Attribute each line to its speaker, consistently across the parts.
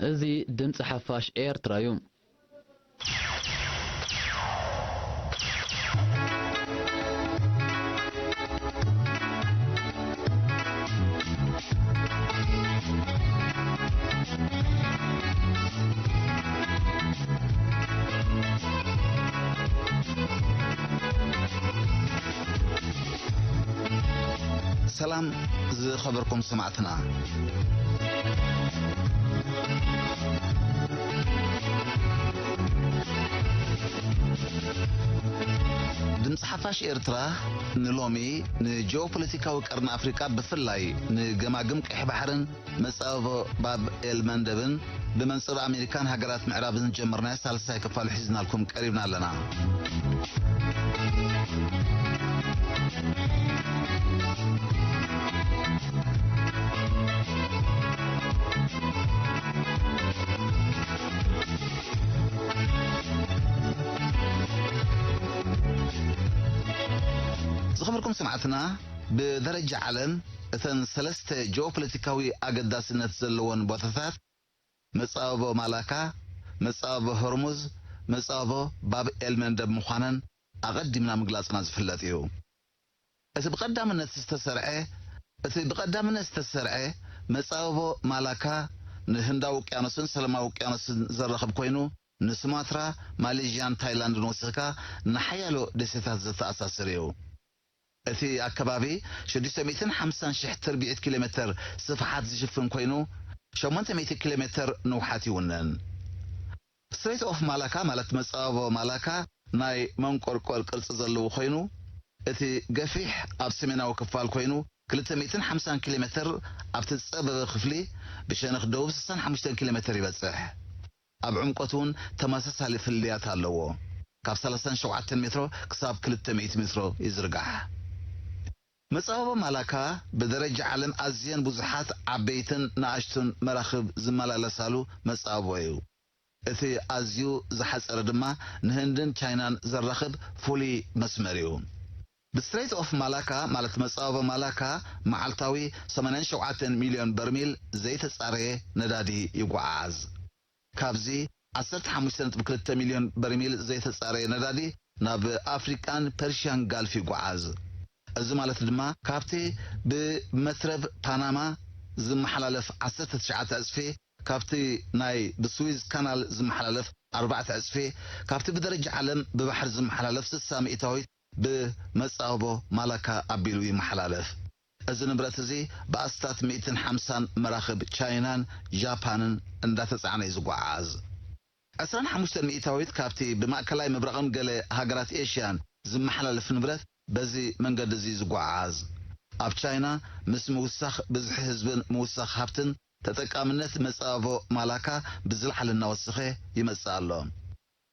Speaker 1: እዙي ድምጽ حفاش ኤርትራዩ
Speaker 2: سلام زي خبركم سمعتنا دمس حفاش إرترا نلومي نجيوبوليتيكا وقرن أفريقيا بفلاي نجماجم كح بحرن مسافة باب المندبن بمنصب أمريكان هجرات معرابن جمرنا سالسة كفال حزنا لكم قريبنا لنا خبركم سمعتنا بدرجة عالم اثن ثلاثة جيوبوليتيكاوي أقداسنة زلون بوثثات مصابو مالاكا مصابو هرمز مصابو باب المندب مخانن أقدمنا مقلاصنا زفلاتيو اثي بقدامنا استسرعي مصابو مالاكا نهندا وقيانوسن سلما وقيانوسن زرخب كوينو نسماترا ماليزيان تايلاند نوسكا نحيالو دسيتات زتأساسريو اثي اكبابي 650 تربيع كيلومتر صفحات زشفن كوينو 800 كيلومتر نوحاتي ونن ستريت اوف مالاكا مالت مصابو مالاكا ناي منقرقل قلص زلو خوينو اثي قفيح اب سميناو كفال كوينو 250 كيلومتر اب تصبب خفلي بشنخ دوب 65 كيلومتر يبصح اب عمقتون تماسسالي فليات اللو كاب 37 متر كساب 200 متر يزرقح مصابو مالاكا بدرجة عالم أزيان بزحات عبيتن ناشتن مراخب زمالالسالو مصابو ايو اثي أزيو زحس اردما نهندن چاينان زرخب فولي مسمريو بستريت اوف مالاكا مالت مصابو مالاكا معالتاوي 87 مليون برميل زيت صاري ندادي يقعاز كابزي 15.2 مليون برميل زيت صاري ندادي ناب أفريكان برشيان غالفي يقعاز از مالت دما كابتي بمترب باناما زمحلالف 19 اسفي كابتي ناي بسويز كانال زمحلالف 4 اسفي كابتي بدرجة عالم ببحر زمحلالف 600 بمصابو مالاكا ابيلوي محلالف از نبرت زي باستات 150 مراخب تشاينان جابانن انداتصعنى يزغعاز 15 كابتي بماكلاي مبرقم قال هاجرات ايشيان زمحلالف نبرت بزي منقد زي زقعاز اب تشاينا مس موسخ بزح حزب موسخ هفتن تتقامنت مصابو مالاكا بزلحلنا وسخه يمصالو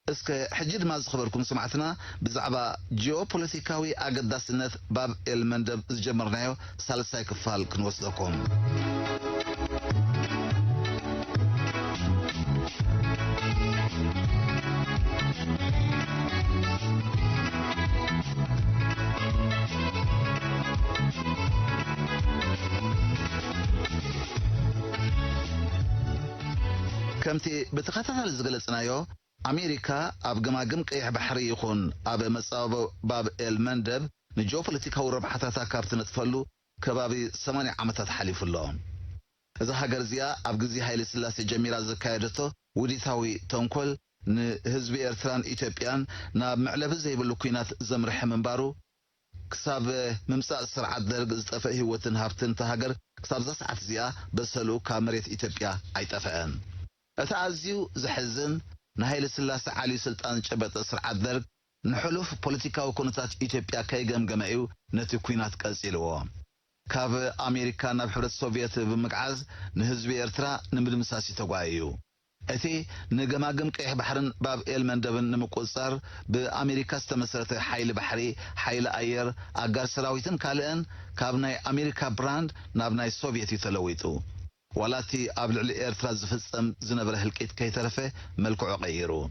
Speaker 2: اسك حجد ما زخبركم سمعتنا بزعبا جيوبوليتيكاوي اقداسنت باب المندب زجمرنايو سالساي كفال كنوصلكم كمتي بتخطط زغلصنايو امريكا اب جماجم قيح بحري يكون اب مصاب باب المندب نجيوبوليتيكاو ربحتاتا كارتنت فلو كبابي 8 عامات حليف اللهم اذا هاجر زيا اب غزي هايل سلاسي جميرا زكايدتو وديتاوي تنكل نحزب ايرتران ايثيوبيان نا معلب زي بلو كينات زمرح منبارو كساب ممسا سرعه درج زطفه هيوتن هابتن تهاجر كساب زسعت زيا بسلو كامريت ايثيوبيا ايطفئن أتعزيو زحزن نهايل سلاسة علي سلطان شبت سرعة درج نحلف بوليتيكا وكونتات إثيوبيا كي جمعيو نتي كوينات كاسيلو كاب أمريكا نبحر السوفيت بمقعز نهزب إرترا نمد مساسي تقوايو أتي نجماجم كيح بحرن باب المندبن نمقصر بأمريكا استمسرت حيل بحري حيل أير أجار سراويتن كالن كابناي أمريكا براند نابناي السوفيتي تلويتو ولاتي قبل الإيرترا زفصم زنبره الكيت كي ترفه ملكو غيرو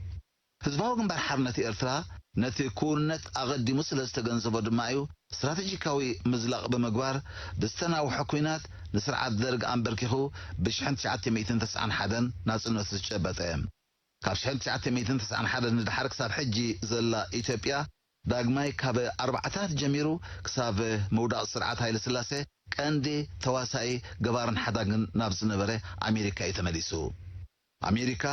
Speaker 2: حزباو جنبر حرنة إيرترا ነቲ ኩነት ኣቐዲሙ ስለ ዝተገንዘቦ ድማ እዩ ስትራቴጂካዊ ምዝላቕ ብምግባር ብዝተናውሖ ኩናት ንስርዓት ደርግ ኣንበርኪኹ ብ1991 ናጽነቱ ዝጨበጠ ካብ 1991 ንድሓር ክሳብ ሕጂ ዘላ ኢትዮጵያ ዳግማይ ካብ ኣርባዕታት ጀሚሩ ክሳብ መውዳቕ ስርዓት ሃይለ ስላሴ ቀንዲ ተዋሳኢ ገባርን ሓዳግን ናብ ዝነበረ ኣሜሪካ እዩ ተመሊሱ ኣሜሪካ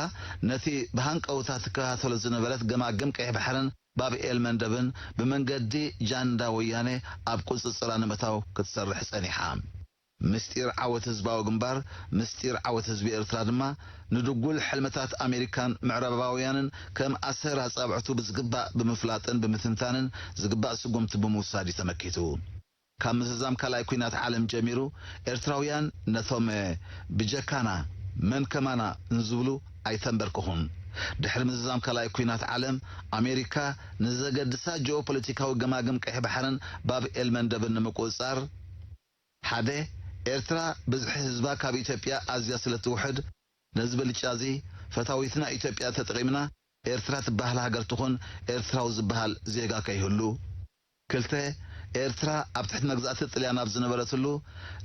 Speaker 2: ነቲ ብሃንቀውታት ክከታተሎ ዝነበረት ገማግም ቀይሕ ባሕርን ባብኤል መንደብን ብመንገዲ ጃንዳ ወያነ ኣብ ቁፅፅራ ንምእታው ክትሰርሕ ጸኒሓ ምስጢር ዓወት ህዝባዊ ግንባር ምስጢር ዓወት ህዝቢ ኤርትራ ድማ ንድጉል ሕልምታት ኣሜሪካን ምዕራባውያንን ከም ኣሰር ኣጻብዕቱ ብዝግባእ ብምፍላጥን ብምትንታንን ዝግባእ ስጉምቲ ብምውሳድ ተመኪቱ ካብ ምዝዛም ካልኣይ ኩናት ዓለም ጀሚሩ ኤርትራውያን ነቶም ብጀካና መንከማና እንዝብሉ ኣይተንበርክኹን ድሕሪ ምዝዛም ካልኣይ ኩናት ዓለም ኣሜሪካ ንዘገድሳ ጂኦፖለቲካዊ ገማግም ቀይሕ ባሕርን ባብኤል መንደብን ንምቁፅጻር ሓደ ኤርትራ ብዝሒ ህዝባ ካብ ኢትዮጵያ ኣዝያ ስለትውሕድ ነዚ ብልጫ እዚ ፈታዊትና ኢትዮጵያ ተጠቒምና ኤርትራ ትበሃል ሃገር ትኹን ኤርትራዊ ዝበሃል ዜጋ ከይህሉ ክልተ ኤርትራ ኣብ ትሕቲ መግዛእቲ ጥልያን ኣብ ዝነበረትሉ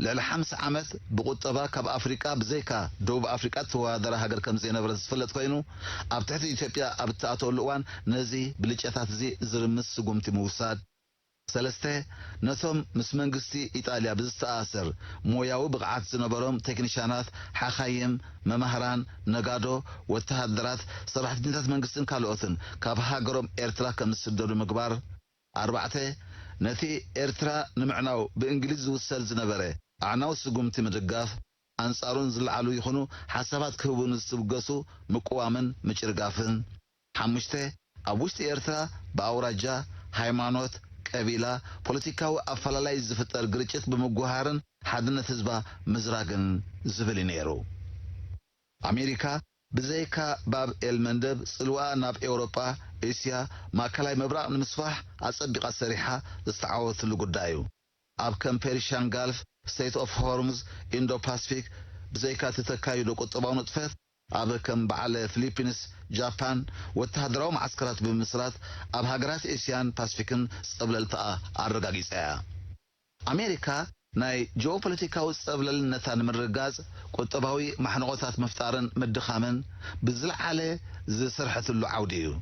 Speaker 2: ልዕሊ 50 ዓመት ብቁጠባ ካብ ኣፍሪቃ ብዘይካ ደቡብ ኣፍሪቃ ተወዳደረ ሃገር ከም ዘይነበረት ዝፍለጥ ኮይኑ ኣብ ትሕቲ ኢትዮጵያ ኣብ እትኣተወሉ እዋን ነዚ ብልጨታት እዚ ዝርምስ ስጉምቲ ምውሳድ ሰለስተ ነቶም ምስ መንግስቲ ኢጣልያ ብዝተኣሰር ሞያዊ ብቕዓት ዝነበሮም ቴክኒሽያናት ሓኻይም መማህራን ነጋዶ ወተሃደራት ሰራሕተኛታት መንግስትን ካልኦትን ካብ ሃገሮም ኤርትራ ከም ዝስደዱ ምግባር ኣርባዕተ ነቲ ኤርትራ ንምዕናው ብእንግሊዝ ዝውሰድ ዝነበረ ኣዕናው ስጉምቲ ምድጋፍ ኣንጻሩን ዝለዓሉ ይኹኑ ሓሳባት ክህቡን ዝትብገሱ ምቁዋምን ምጭርጋፍን ሓሙሽተ ኣብ ውሽጢ ኤርትራ ብኣውራጃ ሃይማኖት ቀቢላ ፖለቲካዊ ኣፈላላይ ዝፍጠር ግርጭት ብምጉሃርን ሓድነት ህዝባ ምዝራግን ዝብል ነይሩ ኣሜሪካ ብዘይካ ባብኤል መንደብ ጽልዋ ናብ ኤውሮጳ ኤስያ ማእከላይ ምብራቕ ንምስፋሕ ኣጸቢቓ ሰሪሓ ዝተዓወተሉ ጉዳይ እዩ ኣብ ከም ፔርሺያን ጋልፍ ስቴት ኦፍ ሆርሙዝ ኢንዶ ፓሲፊክ ብዘይካ ተተካይዶ ቁጠባዊ ንጥፈት ኣብ ከም በዓል ፊሊፒንስ ጃፓን ወተሃደራዊ ማዕስከራት ብምስራት ኣብ ሃገራት ኤስያን ፓሲፊክን ጸብለልታ ኣረጋጊጻ እያ ኣሜሪካ ናይ ጂኦፖለቲካዊ ጸብለልነታ ንምርጋጽ ቁጠባዊ ማሕነቆታት ምፍጣርን ምድኻምን ብዝለዓለ ዝሰርሐትሉ ዓውዲ እዩ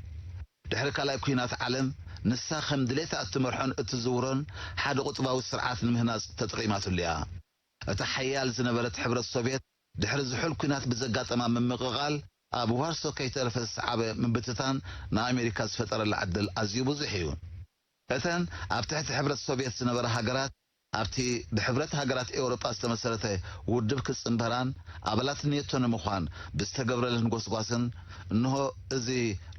Speaker 2: ድሕሪ ካልኣይ ኩናት ዓለም ንሳ ከም ድሌታ እትመርሖን እትዝውሮን ሓደ ቁጥባዊ ስርዓት ንምህናጽ ተጠቒማትሉ እያ እታ ሓያል ዝነበረት ሕብረት ሶቪየት ድሕሪ ዝሑል ኩናት ብዘጋጠማ ምምቕቓል ኣብ ዋርሶ ከይተረፈ ዝሰዓበ ምብትታን ንኣሜሪካ ዝፈጠረላ ዕድል ኣዝዩ ብዙሕ እዩ እተን ኣብ ትሕቲ ሕብረት ሶቪየት ዝነበራ ሃገራት ኣብቲ ብሕብረት ሃገራት ኤውሮጳ ዝተመሰረተ ውድብ ክጽምበራን ኣባላት ኔቶ ንምዃን ብዝተገብረለን ጎስጓስን እንሆ እዚ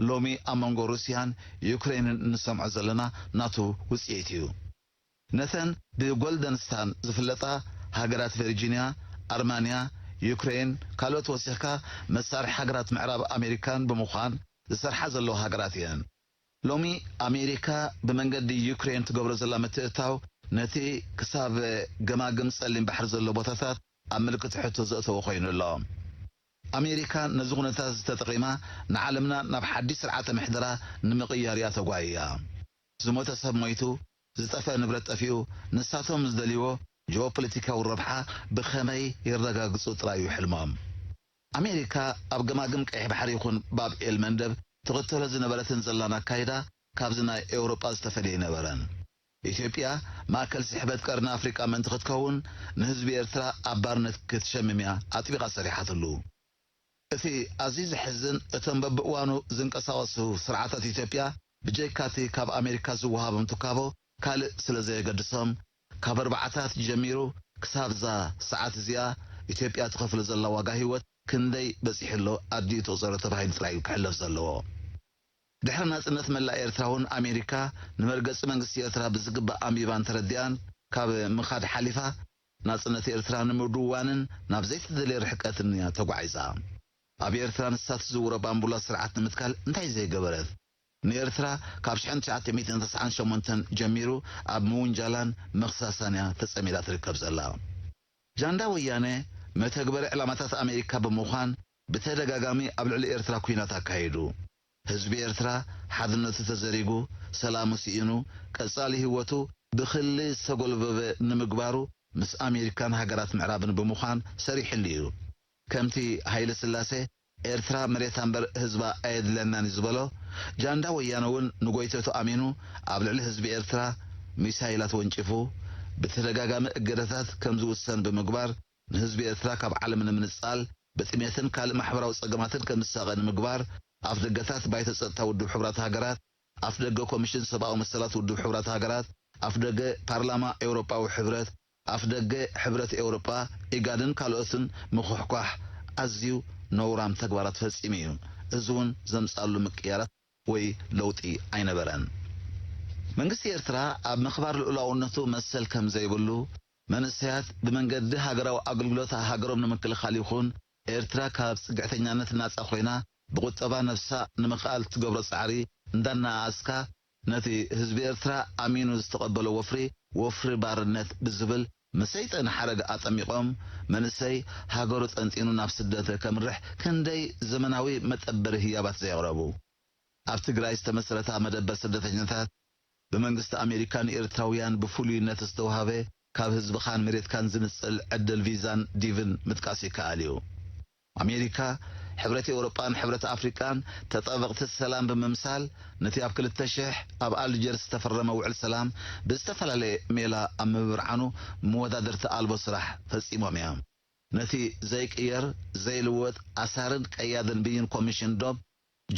Speaker 2: ሎሚ ኣብ መንጎ ሩስያን ዩክሬንን እንሰምዖ ዘለና ናቱ ውፅኢት እዩ ነተን ብጎልደንስታን ዝፍለጣ ሃገራት ቨርጂኒያ ኣርማንያ ዩክሬን ካልኦት ወሲኽካ መሳርሒ ሃገራት ምዕራብ ኣሜሪካን ብምዃን ዝሰርሓ ዘለዋ ሃገራት እየን ሎሚ ኣሜሪካ ብመንገዲ ዩክሬን ትገብሮ ዘላ ምትእታው ነቲ ክሳብ ገማግም ጸሊም ባሕሪ ዘሎ ቦታታት ኣብ ምልክት ሕቶ ዘእተወ ኮይኑ ኣሎ ኣሜሪካ ነዚ ኩነታት ዝተጠቒማ ንዓለምና ናብ ሓዲስ ስርዓተ ምሕደራ ንምቕያር እያ ተጓይያ ዝሞተ ሰብ ሞይቱ ዝጠፍአ ንብረት ጠፊኡ ንሳቶም ዝደልይዎ ጂኦፖለቲካዊ ረብሓ ብኸመይ ይረጋግጹ ጥራዩ ሕልሞም ኣሜሪካ ኣብ ገማግም ቀይሕ ባሕሪ ይኹን ባብኤል መንደብ ትኽተሎ ዝነበረትን ዘላን ኣካይዳ ካብዚ ናይ ኤውሮጳ ዝተፈልየ ነበረን ኢትዮጵያ ማእከል ስሕበት ቀርኒ ኣፍሪቃ ምእንቲ ክትከውን ንህዝቢ ኤርትራ ኣብ ባርነት ክትሸምም እያ ኣጥቢቓ ሰሪሓትሉ እቲ ኣዝዩ ዝሕዝን እቶም በብእዋኑ ዝንቀሳቐሱ ስርዓታት ኢትዮጵያ ብጀካቲ ካብ ኣሜሪካ ዝወሃቦም ትካቦ ካልእ ስለ ዘየገድሶም ካብ ኣርባዕታት ጀሚሩ ክሳብዛ ሰዓት እዚኣ ኢትዮጵያ ትኸፍሎ ዘላ ዋጋ ህይወት ክንደይ በፂሕሎ ኣድዩ ተቑፀሮ ተባሂሉ ጥራይ ክሕለፍ ዘለዎ ድሕሪ ናጽነት መላእ ኤርትራውን ኣሜሪካ ንመርገፂ መንግስቲ ኤርትራ ብዝግባእ ኣንቢባን ተረዲኣን ካብ ምኻድ ሓሊፋ ናጽነት ኤርትራ ንምድዋንን ናብ ዘይተደለየ ርሕቀትን እያ ተጓዒዛ ኣብ ኤርትራ ንሳት ዝውሮ ብኣምቡላንስ ስርዓት ንምትካል እንታይ ዘይገበረት ንኤርትራ ካብ 1998 ጀሚሩ ኣብ ምውንጃላን መኽሳሳን እያ ተጸሚዳ ትርከብ ዘላ ጃንዳ ወያነ መተግበሪ ዕላማታት ኣሜሪካ ብምዃን ብተደጋጋሚ ኣብ ልዕሊ ኤርትራ ኩናት ኣካይዱ ህዝቢ ኤርትራ ሓድነቱ ተዘሪጉ ሰላሙ ሲኢኑ ቀጻሊ ህይወቱ ብኽሊ ዝተጎልበበ ንምግባሩ ምስ ኣሜሪካን ሃገራት ምዕራብን ብምዃን ሰሪሕሉ እዩ ከምቲ ሃይለ ስላሴ ኤርትራ መሬት ኣንበር ህዝባ ኣየድለናን ዝበሎ ጃንዳ ወያነ እውን ንጎይተቱ ኣሚኑ ኣብ ልዕሊ ህዝቢ ኤርትራ ሚሳይላት ወንጭፉ ብተደጋጋሚ እገዳታት ከም ዝውሰን ብምግባር ንህዝቢ ኤርትራ ካብ ዓለም ንምንጻል በጥሜትን ካልእ ማሕበራዊ ጸገማትን ከም ዝሳቐ ንምግባር ኣፍ ደገታት ባይተ ጸጥታ ውድብ ሕብራት ሃገራት ኣፍ ደገ ኮሚሽን ሰብኣዊ መሰላት ውድብ ሕብራት ሃገራት ኣፍ ደገ ፓርላማ ኤውሮጳዊ ሕብረት ኣፍ ደገ ሕብረት ኤውሮጳ ኢጋድን ካልኦትን ምኹሕኳሕ ኣዝዩ ነውራም ተግባራት ፈጺሙ እዩ እዚ እውን ዘምጻሉ ምቅያራት ወይ ለውጢ ኣይነበረን መንግስቲ ኤርትራ ኣብ ምኽባር ልኡላውነቱ መሰል ከም ዘይብሉ መንእሰያት ብመንገዲ ሃገራዊ ኣገልግሎት ሃገሮም ንምክልኻል ይኹን ኤርትራ ካብ ጽግዕተኛነት ናጻ ኮይና ብቁጠባ ነፍሳ ንምኽኣል ትገብሮ ጻዕሪ እንዳናኣስካ ነቲ ህዝቢ ኤርትራ ኣሚኑ ዝተቐበሎ ወፍሪ ባርነት ብዝብል መሰይጠን ሓረግ ኣጠሚቖም መንእሰይ ሃገሩ ጠንጢኑ ናብ ስደት ከምርሕ ክንደይ ዘመናዊ መጠበሪ ህያባት ዘየቕረቡ ኣብ ትግራይ ዝተመሰረታ መደበር ስደተኛታት በመንግስት ኣሜሪካን ኤርትራውያን ብፍሉይነት ዝተዋሃበ ካብ ህዝብኻን መሬትካን ዝንጽል ዕድል ቪዛን ዲቭን ምጥቃስ ይከኣል እዩ ኣሜሪካ ሕብረት ኤውሮጳን ሕብረት ኣፍሪቃን ተጠበቕቲ ሰላም ብምምሳል ነቲ ኣብ 2000 ኣብ ኣልጀርስ ዝተፈረመ ውዕል ሰላም ብዝተፈላለየ ሜላ ኣብ ምብርዓኑ መወዳደርቲ ኣልቦ ስራሕ ፈጺሞም እዮም ነቲ ዘይቅየር ዘይልወጥ ኣሳርን ቀያድን ብይን ኮሚሽን ዶብ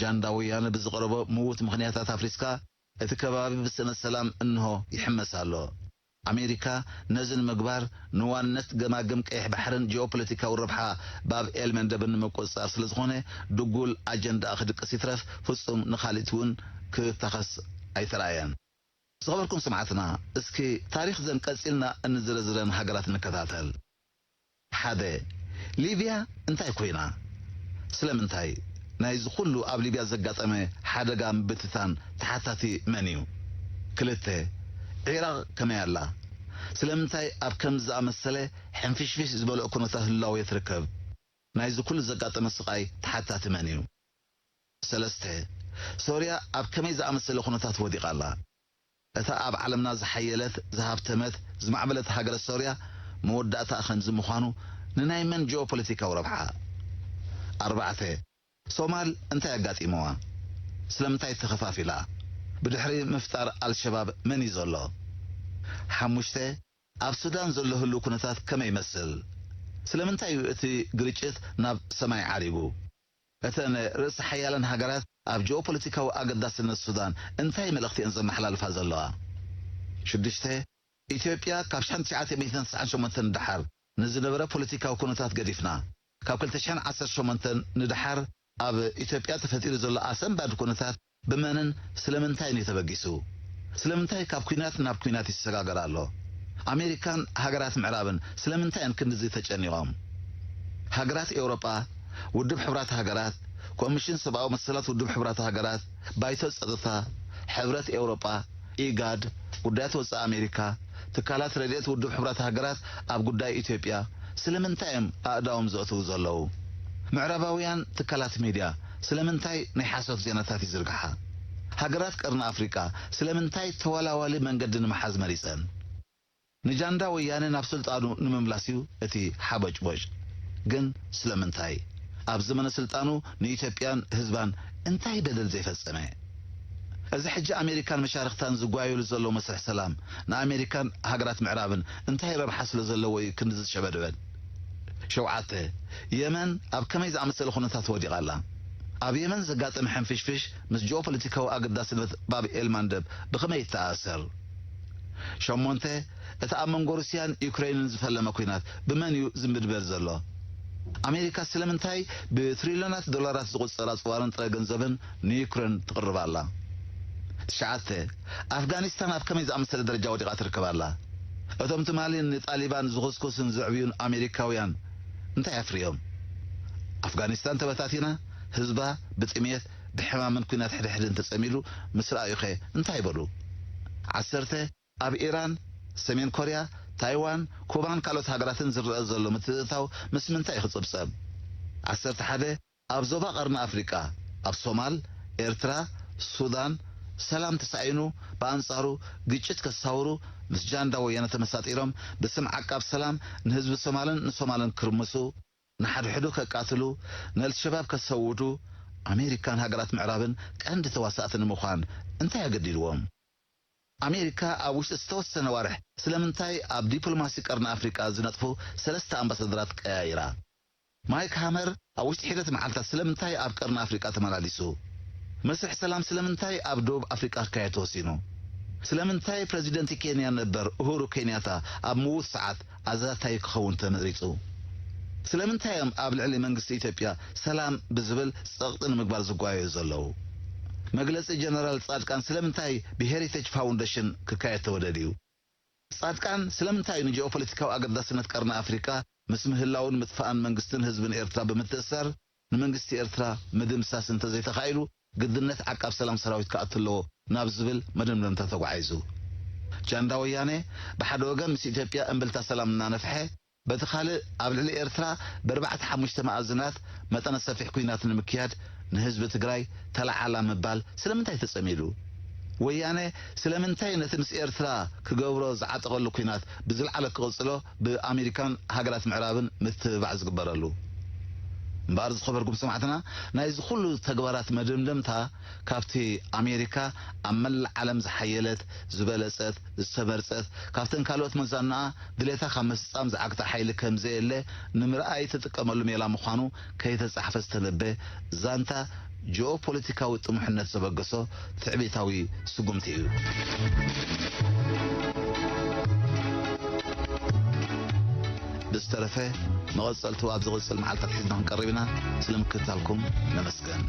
Speaker 2: ጃንዳ ወያነ ብዝቐረቦ ምዉት ምኽንያታት ኣፍሪስካ እቲ ከባቢ ብስነ ሰላም እንሆ ይሕመስ ኣሎ ኣሜሪካ ነዝን ምግባር ንዋንነት ገማግም ቀይሕ ባሕርን ጂኦፖለቲካዊ ረብሓ ባብ ኤልመንደብን መቆጻር ስለ ዝኾነ ድጉል ኣጀንዳ ክድቅስ ይትረፍ ፍጹም ንኻሊት እውን ክተኸስ ኣይተረኣየን ዝኸበርኩም ሰማዕትና እስኪ ታሪክ ዘን ቀጺልና እንዝረዝረን ሃገራት ንከታተል ሓደ ሊብያ እንታይ ኮይና ስለምንታይ ናይዚ ኩሉ ኣብ ሊብያ ዘጋጠመ ሓደጋ ምብትታን ተሓታቲ መን እዩ ክልተ ኢራቅ ከመይ ኣላ ስለምንታይ ኣብ ከም ዝኣመሰለ ሕንፍሽፍሽ ዝበልኦ ኩነታት ህላው ይትርከብ ናይዚ ኩሉ ዘጋጠመ ስቃይ ተሓታቲ መን እዩ ሰለስተ ሶርያ ኣብ ከመይ ዝኣመሰለ ኩነታት ወዲቓ ኣላ እታ ኣብ ዓለምና ዝሓየለት ዝሃብተመት ዝማዕበለት ሃገረ ሶርያ መወዳእታ ከምዚ ምዃኑ ንናይ መን ጂኦፖለቲካዊ ረብሓ ኣርባዕተ ሶማል እንታይ ኣጋጢመዋ ስለምንታይ ተኸፋፊላ ብድሕሪ ምፍጣር አልሸባብ መን እዩ ዘሎ ሓሙሽተ ኣብ ሱዳን ዘሎ ህሉ ኩነታት ከመይ ይመስል ስለምንታይ እዩ እቲ ግርጭት ናብ ሰማይ ዓሪጉ እተን ርእሲ ሓያላን ሃገራት ኣብ ጂኦፖለቲካዊ ኣገዳስነት ሱዳን እንታይ መልእኽቲ እየን ዘመሓላልፋ ዘለዋ ሽዱሽተ ኢትዮጵያ ካብ 1998 ንድሓር ንዝነበረ ፖለቲካዊ ኩነታት ገዲፍና ካብ 2018 ንድሓር ኣብ ኢትዮጵያ ተፈጢሩ ዘሎ ኣሰንባድ ኩነታት ብመንን ስለምንታይ ነው ተበጊሱ ስለምንታይ ካብ ኩናት ናብ ኩናት ይሰጋገር ኣሎ ኣሜሪካን ሃገራት ምዕራብን ስለምንታይ ክንዚ ተጨኒቆም ሃገራት ኤውሮጳ ውድብ ሕብራት ሃገራት ኮሚሽን ሰብኣዊ መሰላት ውድብ ሕብራት ሃገራት ባይቶ ጸጥታ ሕብረት ኤውሮጳ ኢጋድ ጉዳያት ወጻኢ ኣሜሪካ ትካላት ረድኤት ውድብ ሕብራት ሃገራት ኣብ ጉዳይ ኢትዮጵያ ስለምንታይም ኣእዳዎም ዘእትው ዘለዉ ምዕራባውያን ትካላት ሚድያ ስለምንታይ ናይ ሓሶት ዜናታት ይዝርግሓ ሃገራት ቀርኒ ኣፍሪካ ስለምንታይ ተዋላዋሊ መንገዲ ንምሓዝ መሪፀን ንጃንዳ ወያነ ናብ ስልጣኑ ንምምላስ እዩ እቲ ሓበጭቦጭ ግን ስለምንታይ ኣብ ዘመነ ስልጣኑ ንኢትዮጵያን ህዝባን እንታይ በደል ዘይፈጸመ እዚ ሕጂ ኣሜሪካን መሻርክታን ዝጓየሉ ዘሎ መስርሕ ሰላም ንኣሜሪካን ሃገራት ምዕራብን እንታይ ረብሓ ስለ ዘለዎ እዩ ክንዚ ሸበድበን ሸውዓተ የመን ኣብ ከመይ ዝኣመሰለ ኩነታት ወዲቓ ኣላ ኣብ የመን ዘጋጠመ ሕንፍሽፍሽ ምስ ጂኦፖለቲካዊ ኣገዳስነት ባብ ኤልማንደብ ብኸመይ ይተኣሰር ሸሞንተ እቲ ኣብ መንጎ ሩስያን ዩክሬንን ዝፈለመ ኩናት ብመን እዩ ዝምድበር ዘሎ ኣሜሪካ ስለምንታይ ብትሪልዮናት ዶላራት ዝቁፀር ኣፅዋርን ጥረ ገንዘብን ንዩክሬን ትቕርብ ኣላ ትሽዓተ ኣፍጋኒስታን ኣብ ከመይ ዝኣመሰለ ደረጃ ወዲቓ ትርከብ ኣላ እቶም ትማሊን ንጣሊባን ዝኹስኩስን ዝዕብዩን ኣሜሪካውያን እንታይ ኣፍርዮም ኣፍጋኒስታን ተበታቲና ህዝባ ብጥሜት ብሕማምን ኩናት ሕድሕድን ተጸሚዱ ምስ ረኣዩኸ እንታይ ይበሉ ዓሰርተ ኣብ ኢራን ሰሜን ኮርያ ታይዋን ኩባን ካልኦት ሃገራትን ዝረአ ዘሎ ምትእታው ምስ ምንታይ ክጽብጸብ ዓሰርተ ሓደ ኣብ ዞባ ቀርኒ ኣፍሪቃ ኣብ ሶማል ኤርትራ ሱዳን ሰላም ተሳይኑ በአንጻሩ ግጭት ከሳውሩ ምስ ጃንዳ ወያነ ተመሳጢሮም በስም ዓቃብ ሰላም ንህዝብ ሶማልን ክርምሱ ንሓድሕዱ ከቃትሉ ንአልሸባብ ከሰውዱ አሜሪካን ሃገራት ምዕራብን ቀንዲ ተዋሳእቲ ንምዃን እንታይ ያገዲልዎም? አሜሪካ ኣብ ውሽጢ ዝተወሰነ ዋርሕ ስለምንታይ ኣብ ዲፕሎማሲ ቀርኒ አፍሪካ ዝነጥፉ 3 አምባሳደራት ቀያይራ? ማይክ ሃመር ኣብ ውሽጢ ሒደት መዓልታት ስለምንታይ ኣብ ቀርኒ አፍሪካ ተመላሊሱ? መስርሕ ሰላም ስለምንታይ ኣብ ደቡብ አፍሪካ ካየ ተወሲኑ? ስለምንታይ ፕሬዚደንት ኬንያ ነበር ኡሁሩ ኬንያታ ኣብ ምዉት ሰዓት ኣዛታይ ክኸውን ተመሪጹ? ስለምንታይ ኣብ ልዕሊ መንግስቲ ኢትዮጵያ ሰላም ብዝብል ጸቕጥን ምግባር ዝጓየዩ ዘለዉ? መግለጺ ጀነራል ጻድቃን ስለምንታይ ብሄሪቴጅ ፋውንዴሽን ክካየድ ተወደድዩ? ጻድቃን ስለምንታይ ንጂኦፖለቲካዊ ኣገዳስነት ቀርኒ አፍሪካ ምስ ምህላውን ምጥፋእን መንግስትን ህዝብን ኤርትራ ብምትእሰር ንመንግስቲ ኤርትራ ምድምሳስ እንተዘይተኻኢሉ ግድነት ዓቃብ ሰላም ሰራዊት ከኣትለዎ ናብ ዝብል መደምደምታ ተጓዒዙ? ጃንዳ ወያነ ብሓደ ወገን ምስ ኢትዮጵያ እምብልታ ሰላም እናነፍሐ በቲ ካልእ ኣብ ልዕሊ ኤርትራ ብ4-5 መኣዝናት መጠነ ሰፊሕ ኩናት ንምክያድ ንህዝቢ ትግራይ ተለዓላ ምባል ስለምንታይ ተጸሚዱ? ወያነ ስለምንታይ ነቲ ምስ ኤርትራ ክገብሮ ዝዓጠቐሉ ኩናት ብዝለዓለ ክቕጽሎ ብኣሜሪካን ሃገራት ምዕራብን ምትብባዕ ዝግበረሉ? እምበኣር ዝኸበርኩም ሰማዕትና ናይዚ ኩሉ ተግባራት መደምደምታ ካብቲ አሜሪካ ኣብ መላእ ዓለም ዝሓየለት ዝበለጸት ዝተመርጸት ካብተን ካልኦት መዛናኣ ድሌታ ካብ ምስጻም ዝዓግታ ሓይሊ ከምዘየለ ንምርኣይ ተጥቀመሉ ሜላ ምዃኑ ከይተጻሕፈ ዝተነበ ዛንታ ጂኦፖለቲካዊ ጥሙሕነት ዘበገሶ ትዕቢታዊ ስጉምቲ እዩ። ብዝተረፈ መቐጸልቱ ኣብ ዝቕጽል መዓልታት ሒዝና ክንቀርብ ኢና። ስለምክትታልኩም ነመስገን።